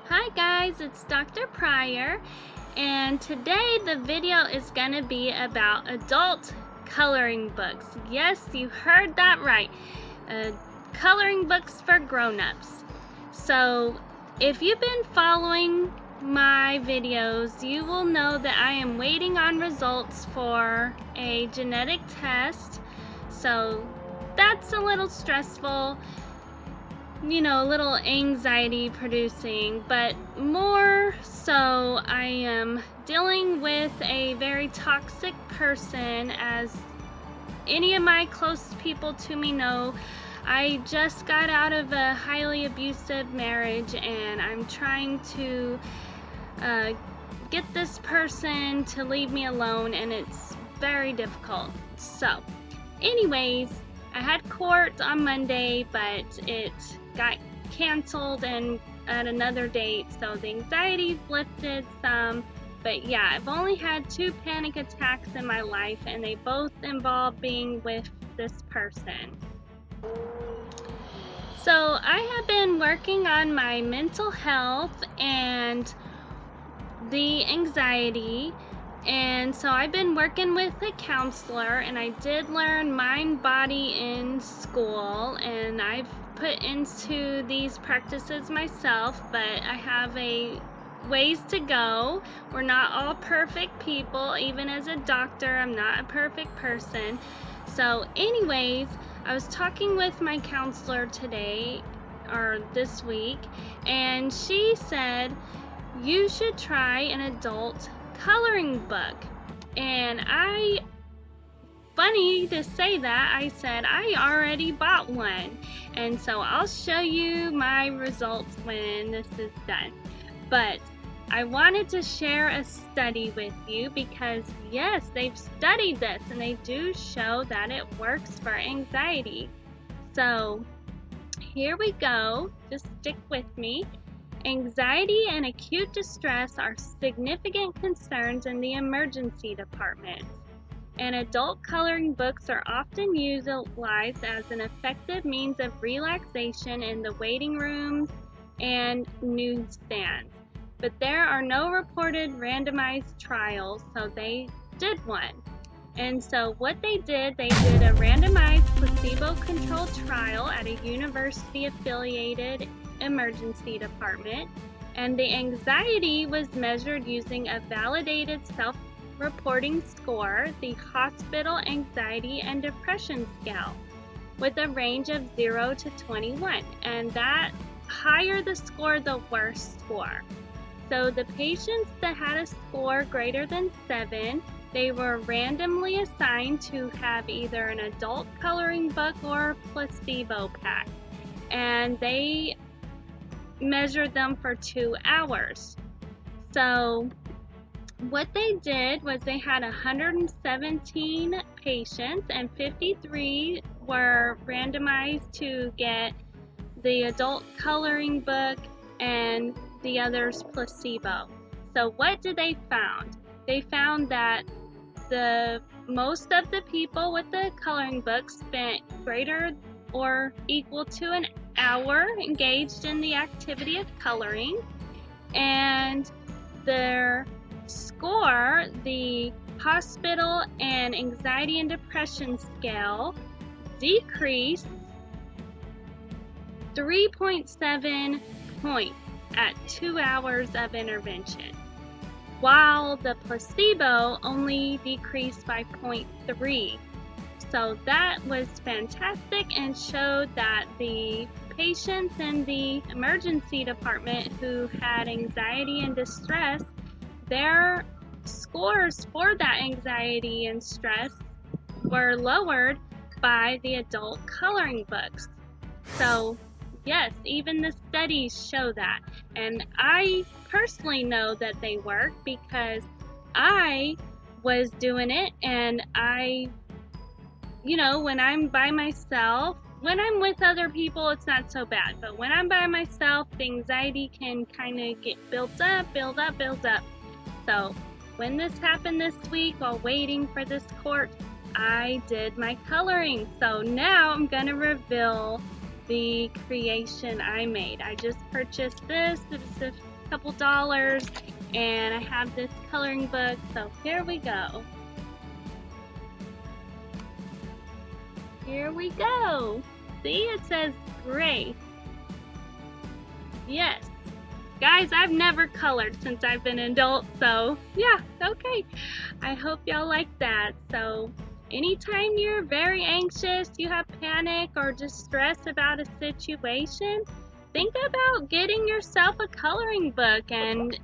Hi guys, it's Dr. Pryor, and today the video is going to be about adult coloring books. Yes, you heard that right. Coloring books for grown-ups. So, if you've been following my videos, you will know that I am waiting on results for a genetic test. So, that's a little stressful. A little anxiety producing, but more so I am dealing with a very toxic person. As any of my close people to me know, I just got out of a highly abusive marriage, and I'm trying to get this person to leave me alone, and it's very difficult. So anyways, I had court on Monday, but it got canceled and at another date, so the anxiety's lifted some. But yeah, I've only had 2 panic attacks in my life, and they both involve being with this person. So I have been working on my mental health and the anxiety. And so I've been working with a counselor, and I did learn mind body in school, and I've put into these practices myself, but I have a ways to go. We're not all perfect people. Even as a doctor, I'm not a perfect person. So anyways, I was talking with my counselor today, or this week, and she said you should try an adult coloring book. And funny to say that, I said I already bought one, and so I'll show you my results when this is done. But I wanted to share a study with you because yes, they've studied this and they do show that it works for anxiety. So here we go, just stick with me. Anxiety and acute distress are significant concerns in the emergency department, and adult coloring books are often utilized as an effective means of relaxation in the waiting rooms and newsstands. But there are no reported randomized trials, so they did one. And so what they did a randomized placebo-controlled trial at a university-affiliated emergency department, and the anxiety was measured using a validated self-reporting score, the Hospital Anxiety and Depression Scale, with a range of 0 to 21, and that higher the score, the worse score. So the patients that had a score greater than 7, they were randomly assigned to have either an adult coloring book or a placebo pack, and they measured them for 2 hours. So what they did was they had 117 patients, and 53 were randomized to get the adult coloring book and the others placebo. So what did they found? They found that the most of the people with the coloring book spent greater or equal to an hour engaged in the activity of coloring, and their score, the Hospital and Anxiety and Depression Scale, decreased 3.7 points at 2 hours of intervention, while the placebo only decreased by 0.3. So that was fantastic and showed that the patients in the emergency department who had anxiety and distress, their scores for that anxiety and stress were lowered by the adult coloring books. So yes, even the studies show that. And I personally know that they work because I was doing it, and when I'm by myself, when I'm with other people, it's not so bad. But when I'm by myself, the anxiety can kind of get built up. So when this happened this week while waiting for this court, I did my coloring. So now I'm going to reveal the creation I made. I just purchased this. It was couple dollars, and I have this coloring book, so here we go. Here we go. See, it says gray. Yes. Guys, I've never colored since I've been an adult, so yeah, okay. I hope y'all like that. So anytime you're very anxious, you have panic or distress about a situation, think about getting yourself a coloring book and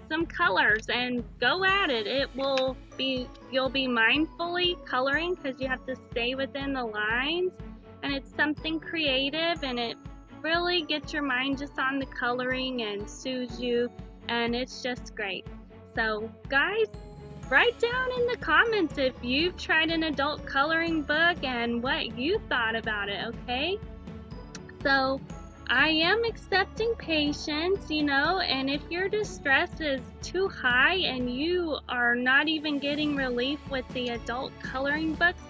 some colors and go at it. You'll be mindfully coloring because you have to stay within the lines, and it's something creative, and it really gets your mind just on the coloring and soothes you, and it's just great. So guys, write down in the comments if you've tried an adult coloring book and what you thought about it, okay? So I am accepting patients, and if your distress is too high and you are not even getting relief with the adult coloring books,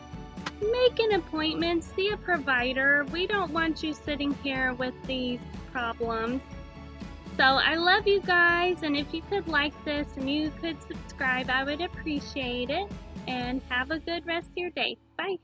make an appointment, see a provider. We don't want you sitting here with these problems. So I love you guys, and if you could like this and you could subscribe, I would appreciate it. And have a good rest of your day. Bye.